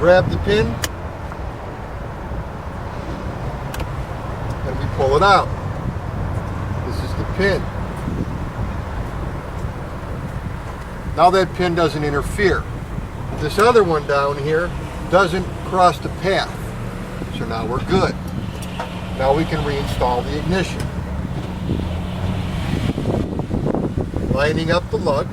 grab the pin and we pull it out. This is the pin. Now that pin doesn't interfere. This other one down here doesn't cross the path. So now we're good. Now we can reinstall the ignition. Lining up the lug.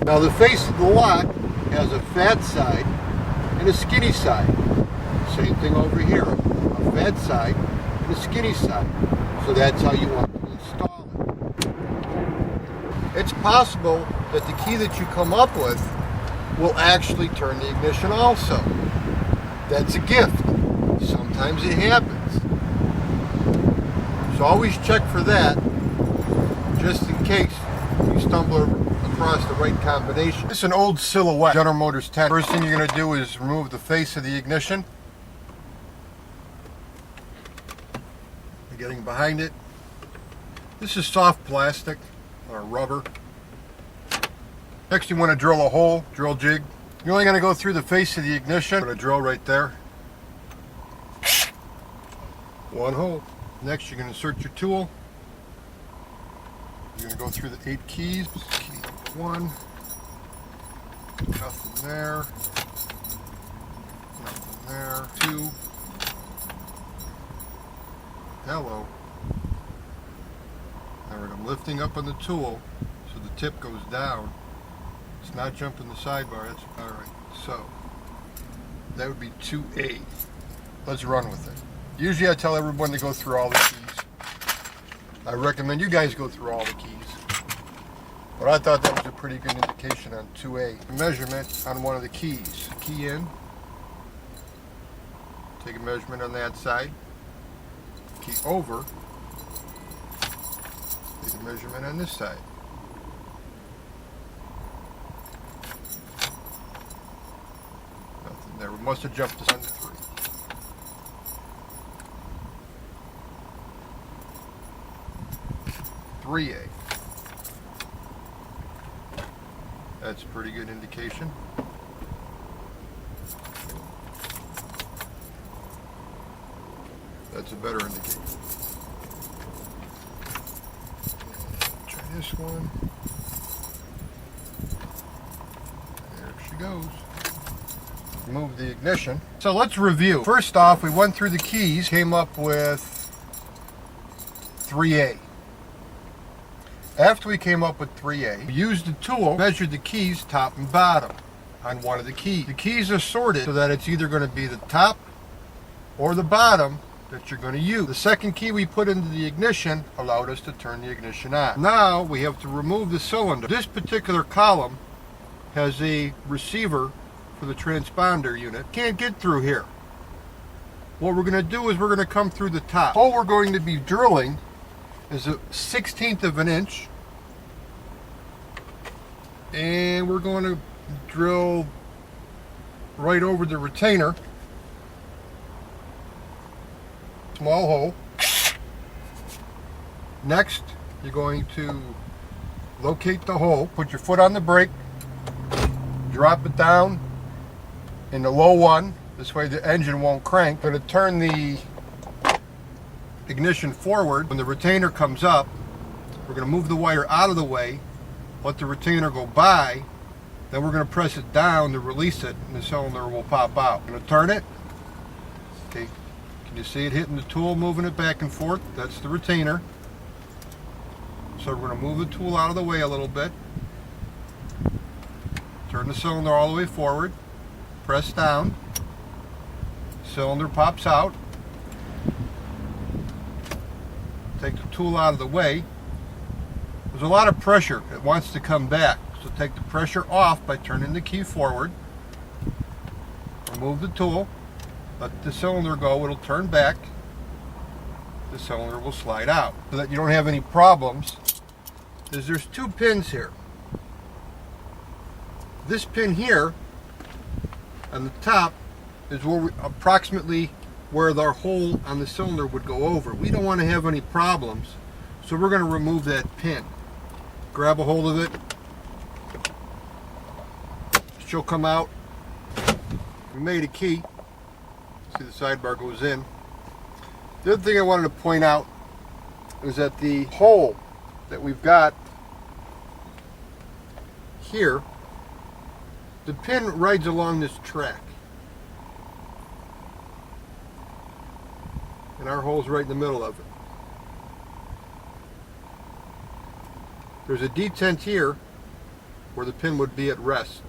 Now the face of the lock has a fat side and a skinny side. Same thing over here. A fat side and a skinny side. So that's how you want to install it. It's possible that the key that you come up with will actually turn the ignition also. That's a gift. Sometimes it happens. So always check for that, just in case you stumble across the right combination. This is an old Silhouette General Motors 10. First thing you're going to do is remove the face of the ignition. You're getting behind it. This is soft plastic or rubber. Next you want to drill a hole, drill jig. You're only going to go through the face of the ignition. Put a drill right there. One hole. Next you're going to insert your tool. You're going to go through the 8 keys. Key 1. Nothing there. Nothing there. 2. Hello. Alright, I'm lifting up on the tool so the tip goes down. It's not jumping the sidebar. That's alright. So that would be 2A. Let's run with it. Usually I tell everyone to go through all the keys. I recommend you guys go through all the keys. But I thought that was a pretty good indication on 2A. Measurement on one of the keys. Key in. Take a measurement on that side. Key over. Take a measurement on this side. Nothing there. We must have jumped this under 3. .3A. That's a pretty good indication. That's a better indicator. Try this one. There she goes. Remove the ignition. So let's review. First off, we went through the keys, came up with 3A. After we came up with 3A, we used the tool, measured the keys top and bottom on one of the keys. The keys are sorted so that it's either going to be the top or the bottom that you're going to use. The second key we put into the ignition allowed us to turn the ignition on. Now we have to remove the cylinder. This particular column has a receiver for the transponder unit. Can't get through here. What we're going to do is we're going to come through the top. All we're going to be drilling is a 1/16 of an inch, and we're going to drill right over the retainer. Small hole. Next, you're going to locate the hole, put your foot on the brake, drop it down in the low one. This way the engine won't crank. Going to turn the ignition forward. When the retainer comes up, we're going to move the wire out of the way, let the retainer go by, then we're going to press it down to release it, and the cylinder will pop out. I'm going to turn it. Okay, can you see it hitting the tool, moving it back and forth? That's the retainer. So we're going to move the tool out of the way a little bit, turn the cylinder all the way forward, press down, cylinder pops out. Take the tool out of the way. There's a lot of pressure. It wants to come back. So take the pressure off by turning the key forward. Remove the tool. Let the cylinder go. It'll turn back. The cylinder will slide out. So that you don't have any problems, there's 2 pins here. This pin here on the top is where approximately where the hole on the cylinder would go over. We don't want to have any problems, so we're going to remove that pin. Grab a hold of it, she'll come out. We made a key. See, the sidebar goes in. The other thing I wanted to point out is that the hole that we've got here, the pin rides along this track. And our hole's right in the middle of it. There's a detent here where the pin would be at rest.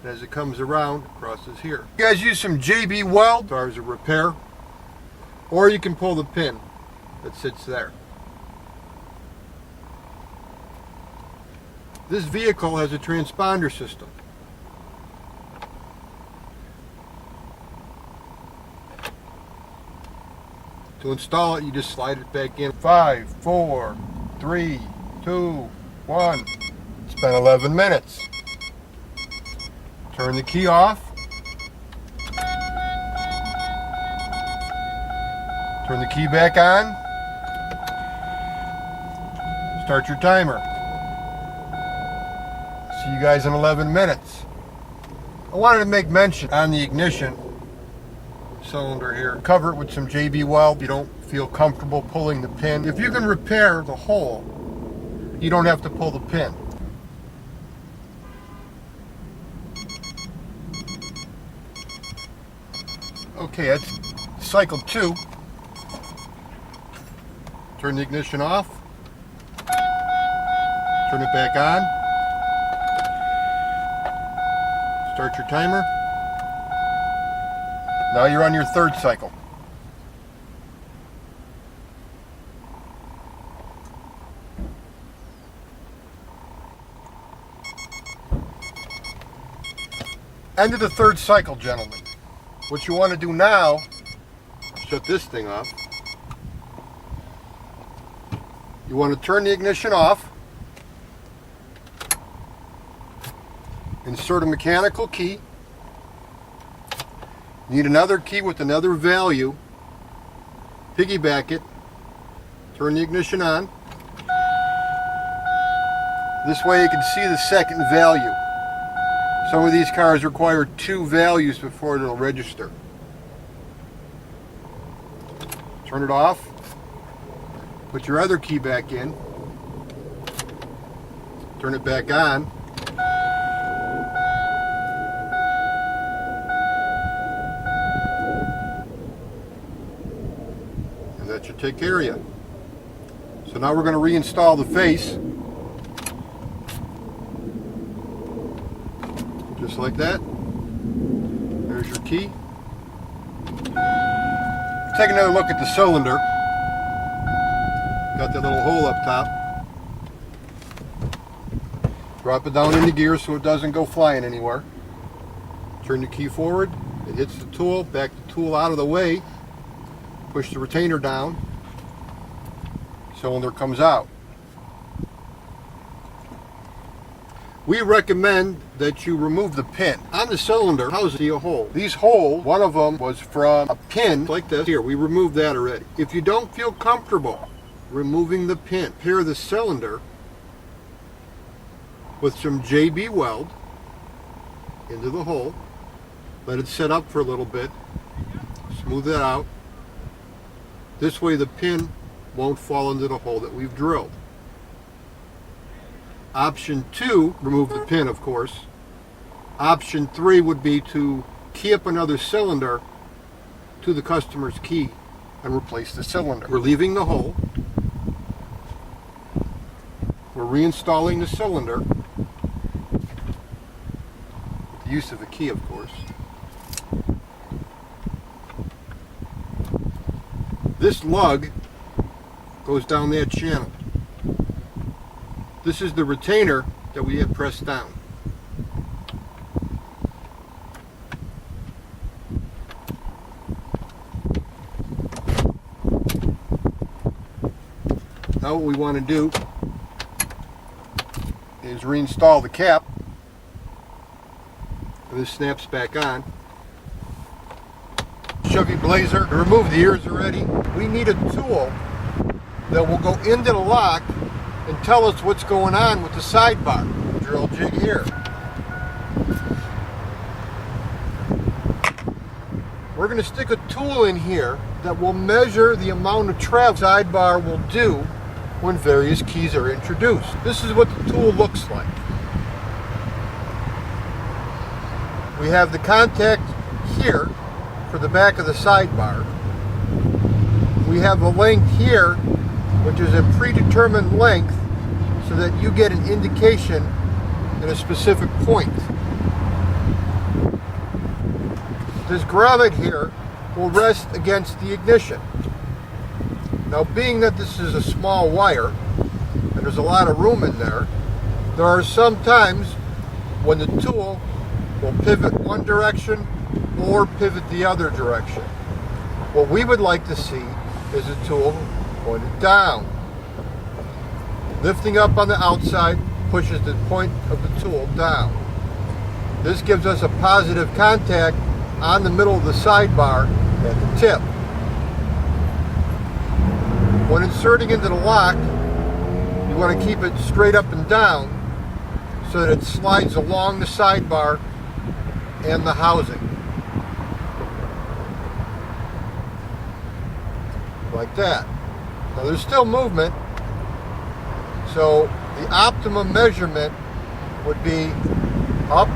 And as it comes around, it crosses here. You guys use some JB weld as far as a repair, or you can pull the pin that sits there. This vehicle has a transponder system. To install it, you just slide it back in. 5, 4, 3, 2, 1. It's been 11 minutes. Turn the key off. Turn the key back on. Start your timer. See you guys in 11 minutes. I wanted to make mention on the ignition cylinder here. Cover it with some JB weld if you don't feel comfortable pulling the pin. If you can repair the hole, you don't have to pull the pin. Okay, that's cycle 2. Turn the ignition off. Turn it back on. Start your timer. Now you're on your 3rd cycle. End of the 3rd cycle, gentlemen. What you want to do now, shut this thing off. You want to turn the ignition off. Insert a mechanical key. Need another key with another value. Piggyback it. Turn the ignition on. This way you can see the second value. Some of these cars require 2 values before it'll register. Turn it off. Put your other key back in. Turn it back on. And that should take care of you. So now we're going to reinstall the face. Just like that. There's your key. Take another look at the cylinder. Got that little hole up top. Drop it down into gear so it doesn't go flying anywhere. Turn the key forward. It hits the tool. Back the tool out of the way. Push the retainer down. Cylinder comes out. We recommend that you remove the pin. On the cylinder, how is a hole? These holes, one of them was from a pin like this. Here, we removed that already. If you don't feel comfortable removing the pin, pair the cylinder with some JB weld into the hole. Let it set up for a little bit. Smooth it out. This way the pin won't fall into the hole that we've drilled. Option 2, remove the pin, of course. Option 3 would be to key up another cylinder to the customer's key and replace the cylinder. We're leaving the hole. We're reinstalling the cylinder. With the use of a key, of course. This lug goes down that channel. This is the retainer that we had pressed down. Now what we want to do is reinstall the cap. And this snaps back on. Chevy Blazer, to remove the ears already, we need a tool that will go into the lock and tell us what's going on with the sidebar. Drill jig here. we're going to stick a tool in here that will measure the amount of travel the sidebar will do when various keys are introduced. This is what the tool looks like. We have the contact here for the back of the sidebar. We have a length here, which is a predetermined length, so that you get an indication at a specific point. This grommet here will rest against the ignition. Now, being that this is a small wire and there's a lot of room in there, there are some times when the tool will pivot one direction or pivot the other direction. What we would like to see is the tool pointed down. Lifting up on the outside pushes the point of the tool down. This gives us a positive contact on the middle of the sidebar at the tip. When inserting into the lock, you want to keep it straight up and down so that it slides along the sidebar and the housing. Like that. Now there's still movement, so the optimum measurement would be up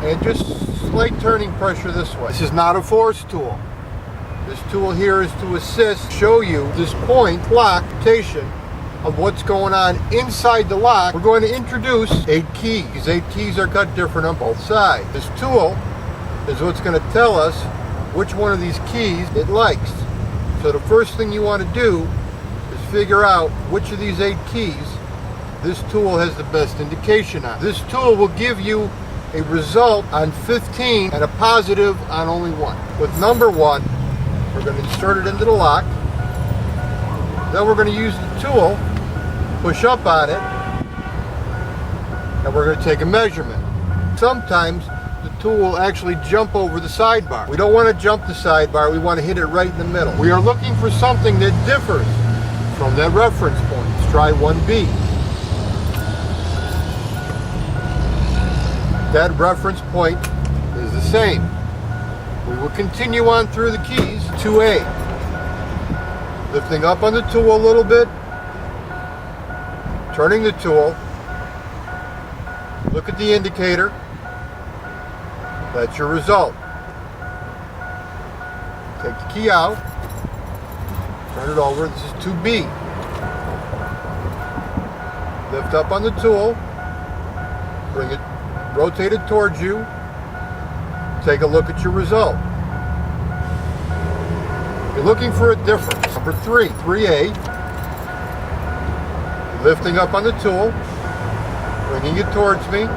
and just slight turning pressure this way. This is not a force tool. This tool here is to assist, show you this point lock rotation of what's going on inside the lock. We're going to introduce 8 keys. 8 keys are cut different on both sides. This tool is what's going to tell us which one of these keys it likes. So the first thing you want to do is figure out which of these 8 keys this tool has the best indication on. This tool will give you a result on 15 and a positive on only 1. With number 1, we're going to insert it into the lock. Then we're going to use the tool, push up on it, and we're going to take a measurement. Sometimes the tool will actually jump over the sidebar. We don't want to jump the sidebar, we want to hit it right in the middle. We are looking for something that differs from that reference point. Let's try 1B. That reference point is the same. We will continue on through the keys. 2A. Lifting up on the tool a little bit, turning the tool, look at the indicator, that's your result. Take the key out, turn it over, this is 2B. Lift up on the tool, bring it, rotate it towards you, take a look at your result. You're looking for a difference. Number 3, 3A. Lifting up on the tool, bringing it towards me,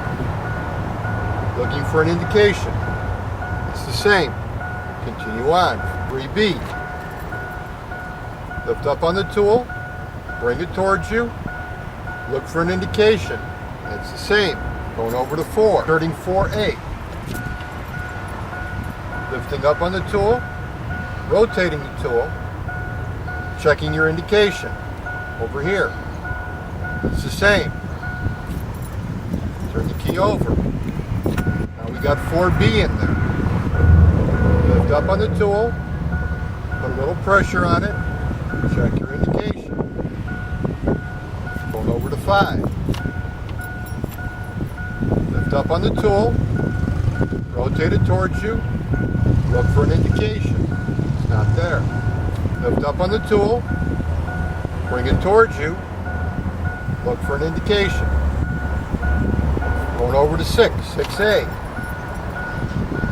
looking for an indication. It's the same. Continue on. 3B. Lift up on the tool, bring it towards you, look for an indication. It's the same. Going over to 4. Starting 4A. Lifting up on the tool, rotating the tool, checking your indication. Over here. It's the same. Turn the key over. Now we got 4B in there. Lift up on the tool, put a little pressure on it, check your indication. Going over to 5. Lift up on the tool, rotate it towards you, look for an indication. It's not there. Lift up on the tool, bring it towards you, look for an indication. Going over to 6, 6A.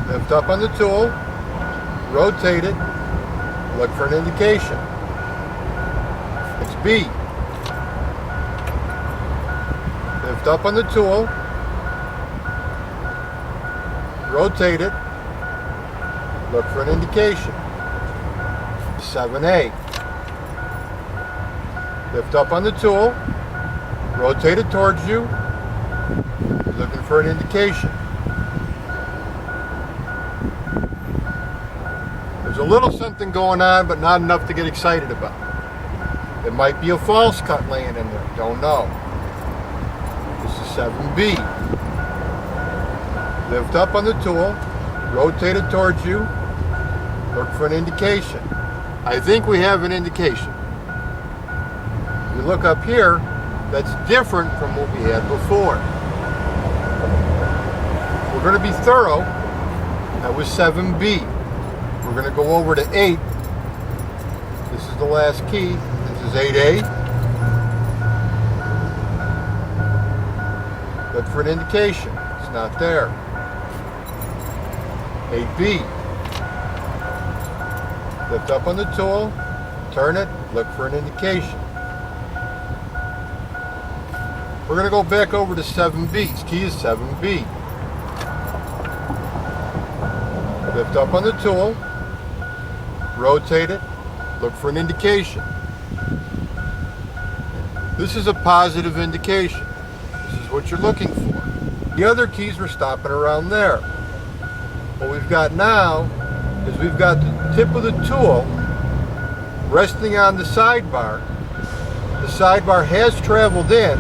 Lift up on the tool, rotate it, look for an indication. 6B. Lift up on the tool, rotate it, look for an indication. 7A. Lift up on the tool, rotate it towards you, looking for an indication. There's a little something going on, but not enough to get excited about. It might be a false cut laying in there, don't know. This is 7B. Lift up on the tool, rotate it towards you, look for an indication. I think we have an indication. You look up here, that's different from what we had before. We're going to be thorough. That was 7B. We're going to go over to 8. This is the last key. This is 8A. Look for an indication. It's not there. 8B. Lift up on the tool, turn it, look for an indication. We're going to go back over to 7B. This key is 7B. Lift up on the tool, rotate it, look for an indication. This is a positive indication. This is what you're looking for. The other keys were stopping around there. What we've got now is we've got the tip of the tool resting on the sidebar. The sidebar has traveled in,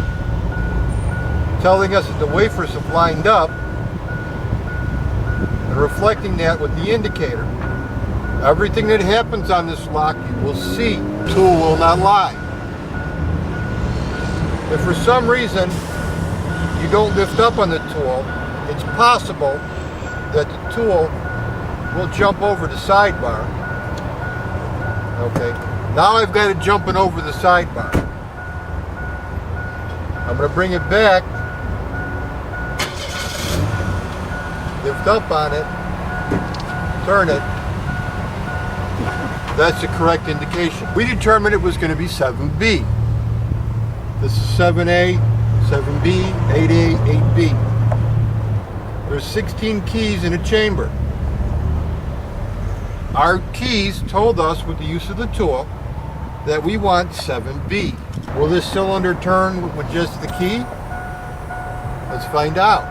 telling us that the wafers have lined up, and reflecting that with the indicator. Everything that happens on this lock you will see. The tool will not lie. If for some reason you don't lift up on the tool, it's possible that the tool will jump over the sidebar. Okay, now I've got it jumping over the sidebar. I'm going to bring it back, lift up on it, turn it. That's the correct indication. We determined it was going to be 7B. This is 7A, 7B, 8A, 8B. There's 16 keys in a chamber. Our keys told us with the use of the tool that we want 7B. Will this cylinder turn with just the key? Let's find out.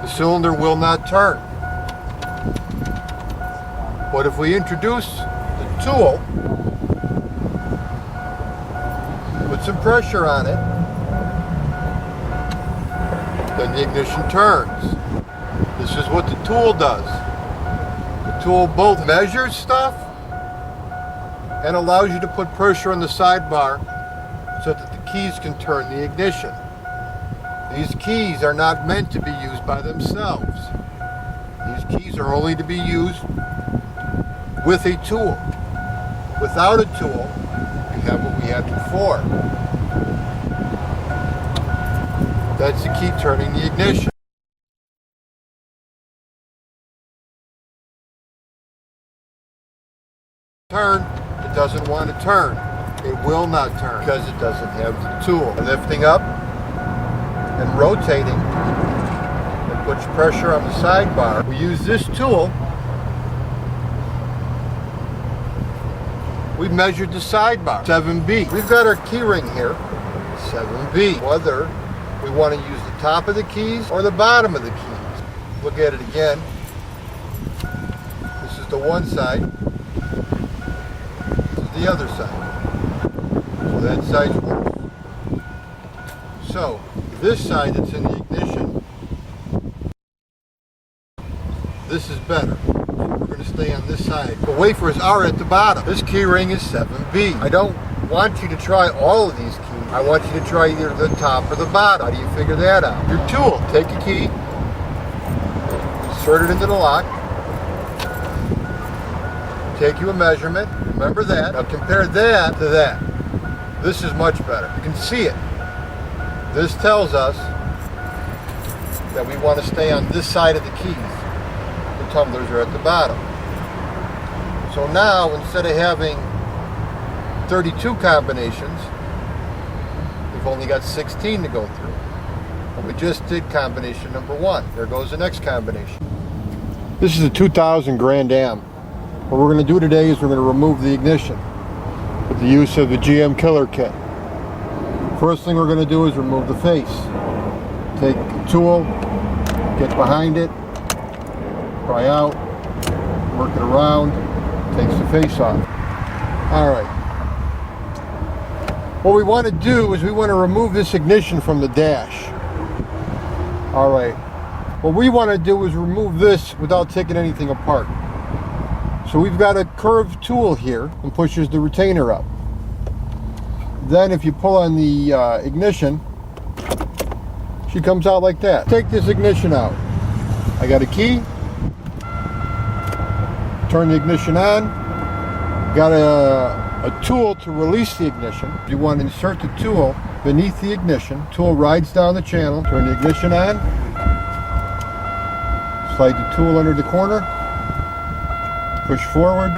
The cylinder will not turn. But if we introduce the tool, put some pressure on it, then the ignition turns. This is what the tool does. The tool both measures stuff and allows you to put pressure on the sidebar so that the keys can turn the ignition. These keys are not meant to be used by themselves. These keys are only to be used with a tool. Without a tool, we have what we had before. That's the key turning the ignition. Turn, it doesn't want to turn. It will not turn because it doesn't have the tool. Lifting up and rotating and puts pressure on the sidebar. We use this tool. We measured the sidebar, 7B. We've got our key ring here, 7B. Whether we want to use the top of the keys or the bottom of the keys. Look at it again. This is the one side. This is the other side. So that side's worse. So this side that's in the ignition, this is better. We're going to stay on this side. The wafers are at the bottom. This key ring is 7B. I don't want you to try all of these keys. I want you to try either the top or the bottom. How do you figure that out? Your tool. Take a key, insert it into the lock, take you a measurement. Remember that. Now compare that to that. This is much better. You can see it. This tells us that we want to stay on this side of the keys. The tumblers are at the bottom. So now, instead of having 32 combinations, we've only got 16 to go through. And we just did combination number 1. There goes the next combination. This is a 2000 Grand Am. What we're going to do today is we're going to remove the ignition with the use of the GM Killer Kit. First thing we're going to do is remove the face. Take the tool, get behind it, pry out, work it around, takes the face off. Alright. What we want to do is we want to remove this ignition from the dash. All right. What we want to do is remove this without taking anything apart. So we've got a curved tool here and pushes the retainer up. Then if you pull on the ignition, she comes out like that. Take this ignition out. I got a key. Turn the ignition on. Got a tool to release the ignition. You want to insert the tool beneath the ignition. Tool rides down the channel. Turn the ignition on. Slide the tool under the corner. Push forward.